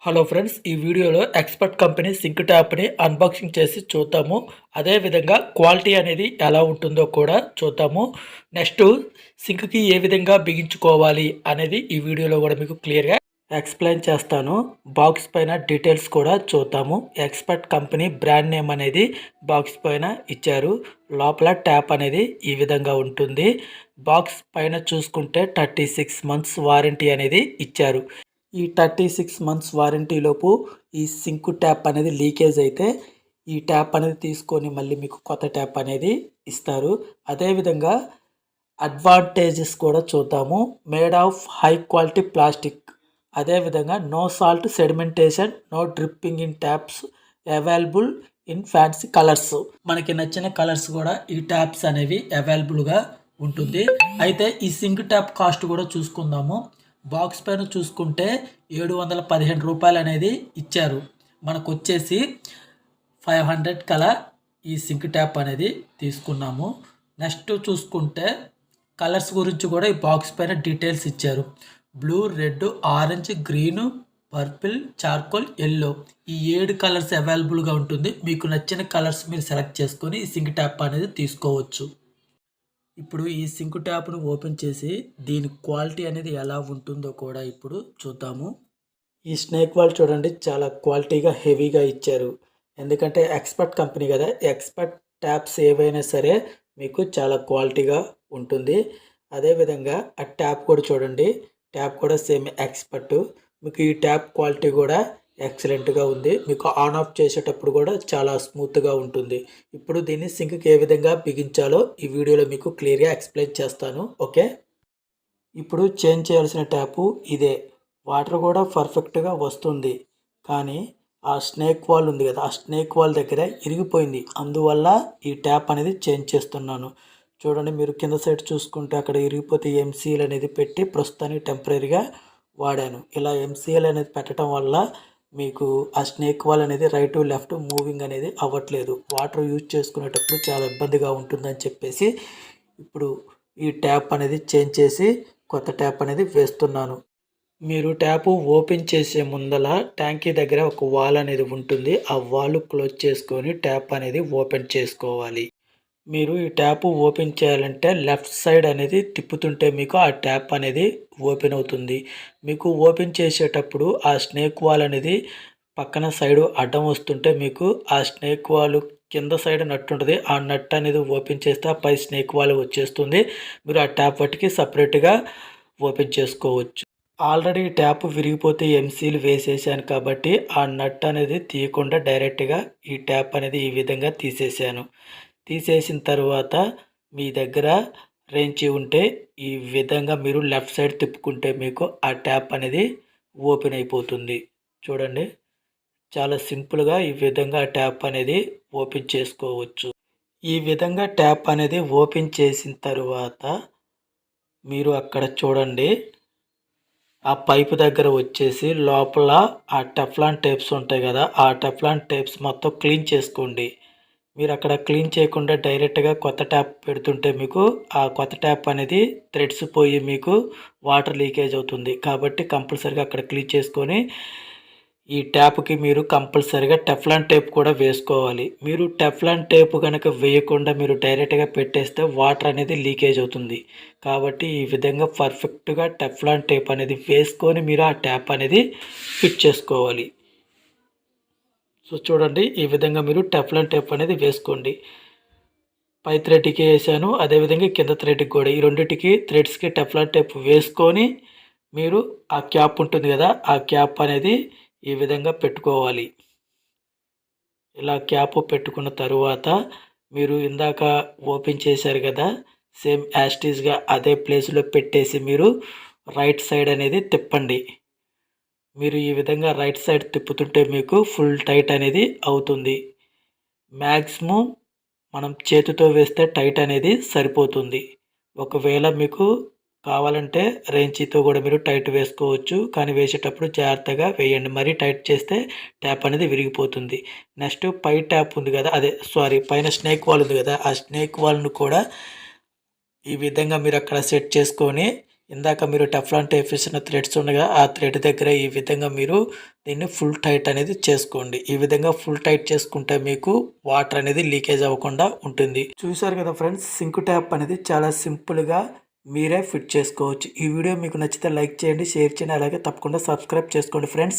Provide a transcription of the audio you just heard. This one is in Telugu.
హలో ఫ్రెండ్స్, ఈ వీడియోలో ఎక్స్‌పర్ట్ కంపెనీ సింక్ ట్యాప్‌ని అన్బాక్సింగ్ చేసి చూద్దాము. అదే విధంగా క్వాలిటీ అనేది ఎలా ఉంటుందో కూడా చూద్దాము. నెక్స్ట్ సింక్‌కి ఏ విధంగా బిగించుకోవాలి అనేది ఈ వీడియోలో కూడా మీకు క్లియర్‌గా ఎక్స్‌ప్లెయిన్ చేస్తాను. బాక్స్ పైన డీటెయిల్స్ కూడా చూద్దాము. ఎక్స్‌పర్ట్ కంపెనీ బ్రాండ్ నేమ్ అనేది బాక్స్ పైన ఇచ్చారు. లోపల ట్యాప్ అనేది ఈ విధంగా ఉంటుంది. బాక్స్ పైన చూసుకుంటే 36 మంత్స్ వారంటీ అనేది ఇచ్చారు. ఈ 36 మంత్స్ వారంటీలోపు ఈ సింక్ ట్యాప్ అనేది లీకేజ్ అయితే ఈ ట్యాప్ అనేది తీసుకొని మళ్ళీ మీకు కొత్త ట్యాప్ అనేది ఇస్తారు. అదేవిధంగా అడ్వాంటేజెస్ కూడా చూద్దాము. Made of high quality plastic, అదేవిధంగా no salt sedimentation, no dripping in taps, available in fancy colours. మనకి నచ్చిన కలర్స్ కూడా ఈ ట్యాప్స్ అనేవి అవైలబుల్గా ఉంటుంది. అయితే ఈ సింక్ ట్యాప్ కాస్ట్ కూడా చూసుకుందాము. బాక్స్ పైన చూసుకుంటే 715 రూపాయలు అనేది ఇచ్చారు. మనకు వచ్చేసి 500 కల ఈ సింక్ ట్యాప్ అనేది తీసుకున్నాము. నెక్స్ట్ చూసుకుంటే కలర్స్ గురించి కూడా ఈ బాక్స్ పైన డీటెయిల్స్ ఇచ్చారు. Blue, red, orange, green, purple, charcoal, yellow, ఈ 7 కలర్స్ అవైలబుల్గా ఉంటుంది. మీకు నచ్చిన కలర్స్ మీరు సెలెక్ట్ చేసుకొని ఈ సింక్ ట్యాప్ అనేది తీసుకోవచ్చు. ఇప్పుడు ఈ సింక్ ట్యాప్ను ఓపెన్ చేసి దీని క్వాలిటీ అనేది ఎలా ఉంటుందో కూడా ఇప్పుడు చూద్దాము. ఈ స్నేక్ వాల్ చూడండి, చాలా క్వాలిటీగా హెవీగా ఇచ్చారు. ఎందుకంటే ఎక్స్పర్ట్ కంపెనీ కదా, ఎక్స్పర్ట్ ట్యాప్స్ ఏవైనా సరే మీకు చాలా క్వాలిటీగా ఉంటుంది. అదేవిధంగా ఆ ట్యాప్ కూడా చూడండి, ట్యాప్ కూడా సేమ్ ఎక్స్పర్ట్. మీకు ఈ ట్యాప్ క్వాలిటీ కూడా ఎక్సలెంట్గా ఉంది. మీకు ఆన్ ఆఫ్ చేసేటప్పుడు కూడా చాలా స్మూత్గా ఉంటుంది. ఇప్పుడు దీన్ని సింక్కి ఏ విధంగా బిగించాలో ఈ వీడియోలో మీకు క్లియర్గా ఎక్స్ప్లెయిన్ చేస్తాను. ఓకే, ఇప్పుడు చేంజ్ చేయాల్సిన ట్యాపు ఇదే. వాటర్ కూడా పర్ఫెక్ట్గా వస్తుంది, కానీ ఆ స్నేక్ వాల్ ఉంది కదా, ఆ స్నేక్ వాల్ దగ్గర ఇరిగిపోయింది. అందువల్ల ఈ ట్యాప్ అనేది చేంజ్ చేస్తున్నాను. చూడండి, మీరు కింద సైడ్ చూసుకుంటే అక్కడ ఇరిగిపోతే ఎంసీఎల్ అనేది పెట్టి ప్రస్తుతానికి టెంపరీగా వాడాను. ఇలా ఎంసీఎల్ అనేది పెట్టడం వల్ల మీకు ఆ స్నేక్ వాల్ అనేది రైట్ లెఫ్ట్ మూవింగ్ అనేది అవ్వట్లేదు. వాటర్ యూజ్ చేసుకునేటప్పుడు చాలా ఇబ్బందిగా ఉంటుందని చెప్పేసి ఇప్పుడు ఈ ట్యాప్ అనేది చేంజ్ చేసి కొత్త ట్యాప్ అనేది వేస్తున్నాను. మీరు ట్యాపు ఓపెన్ చేసే ముందల ట్యాంకీ దగ్గర ఒక వాల్ అనేది ఉంటుంది. ఆ వాల్ క్లోజ్ చేసుకొని ట్యాప్ అనేది ఓపెన్ చేసుకోవాలి. మీరు ఈ ట్యాప్ ఓపెన్ చేయాలంటే లెఫ్ట్ సైడ్ అనేది తిప్పుతుంటే మీకు ఆ ట్యాప్ అనేది ఓపెన్ అవుతుంది. మీకు ఓపెన్ చేసేటప్పుడు ఆ స్నేక్ వాల్ అనేది పక్కన సైడు అడ్డం వస్తుంటే మీకు ఆ స్నేక్ వాల్ కింద సైడ్ నట్టు ఉంటుంది. ఆ నట్ అనేది ఓపెన్ చేస్తే ఆ పై స్నేక్ వాల్ వచ్చేస్తుంది. మీరు ఆ ట్యాప్ వాటికి సపరేట్గా ఓపెన్ చేసుకోవచ్చు. ఆల్రెడీ ట్యాప్ విరిగిపోతే ఎంసీలు వేసేసాను కాబట్టి ఆ నట్ అనేది తీయకుండా డైరెక్ట్గా ఈ ట్యాప్ అనేది ఈ విధంగా తీసేసాను. తీసేసిన తర్వాత మీ దగ్గర రెంచి ఉంటే ఈ విధంగా మీరు లెఫ్ట్ సైడ్ తిప్పుకుంటే మీకు ఆ ట్యాప్ అనేది ఓపెన్ అయిపోతుంది. చూడండి, చాలా సింపుల్గా ఈ విధంగా ట్యాప్ అనేది ఓపెన్ చేసుకోవచ్చు. ఈ విధంగా ట్యాప్ అనేది ఓపెన్ చేసిన తర్వాత మీరు అక్కడ చూడండి, ఆ పైపు దగ్గర వచ్చేసి లోపల ఆ టెఫ్లాన్ టేప్స్ ఉంటాయి కదా, ఆ టెఫ్లాన్ టేప్స్ మొత్తం క్లీన్ చేసుకోండి. మీరు అక్కడ క్లీన్ చేయకుండా డైరెక్ట్గా కొత్త ట్యాప్ పెడుతుంటే మీకు ఆ కొత్త ట్యాప్ అనేది థ్రెడ్స్ పోయి మీకు వాటర్ లీకేజ్ అవుతుంది. కాబట్టి కంపల్సరీగా అక్కడ క్లీన్ చేసుకొని ఈ ట్యాప్కి మీరు కంపల్సరీగా టెఫ్లాన్ టేప్ కూడా వేసుకోవాలి. మీరు టెఫ్లాన్ టేప్ కనుక వేయకుండా మీరు డైరెక్ట్గా పెట్టేస్తే వాటర్ అనేది లీకేజ్ అవుతుంది. కాబట్టి ఈ విధంగా పర్ఫెక్ట్గా టెఫ్లాన్ టేప్ అనేది వేసుకొని మీరు ఆ ట్యాప్ అనేది ఫిట్ చేసుకోవాలి. సో చూడండి, ఈ విధంగా మీరు టెఫ్లాన్ టేప్ అనేది వేసుకోండి. పై థ్రెడ్కి వేసాను, అదేవిధంగా కింద థ్రెడ్కి కూడా, ఈ రెండింటికి థ్రెడ్స్కి టెఫ్లాన్ టేప్ వేసుకొని మీరు ఆ క్యాప్ ఉంటుంది కదా, ఆ క్యాప్ అనేది ఈ విధంగా పెట్టుకోవాలి. ఇలా క్యాప్ పెట్టుకున్న తరువాత మీరు ఇందాక ఓపెన్ చేశారు కదా, సేమ్ యాస్టీస్గా అదే ప్లేస్లో పెట్టేసి మీరు రైట్ సైడ్ అనేది తిప్పండి. మీరు ఈ విధంగా రైట్ సైడ్ తిప్పుతుంటే మీకు ఫుల్ టైట్ అనేది అవుతుంది. మ్యాక్సిమం మనం చేతితో వేస్తే టైట్ అనేది సరిపోతుంది. ఒకవేళ మీకు కావాలంటే రెంచితో కూడా మీరు టైట్ వేసుకోవచ్చు, కానీ వేసేటప్పుడు జాగ్రత్తగా వేయండి. మరీ టైట్ చేస్తే ట్యాప్ అనేది విరిగిపోతుంది. నెక్స్ట్ పై ట్యాప్ ఉంది కదా, పైన స్నేక్ వాల్ ఉంది కదా, ఆ స్నేక్ వాల్ను కూడా ఈ విధంగా మీరు అక్కడ సెట్ చేసుకొని ఇందాక మీరు టెఫ్లాన్ టేప్ వేసిన థ్రెడ్స్ ఉండగా ఆ థ్రెడ్ దగ్గర ఈ విధంగా మీరు దీన్ని ఫుల్ టైట్ అనేది చేసుకోండి. ఈ విధంగా ఫుల్ టైట్ చేసుకుంటే మీకు వాటర్ అనేది లీకేజ్ అవ్వకుండా ఉంటుంది. చూసారు కదా ఫ్రెండ్స్, సింక్ ట్యాప్ అనేది చాలా సింపుల్గా మీరే ఫిట్ చేసుకోవచ్చు. ఈ వీడియో మీకు నచ్చితే లైక్ చేయండి, షేర్ చేయండి, అలాగే తప్పకుండా సబ్స్క్రైబ్ చేసుకోండి ఫ్రెండ్స్.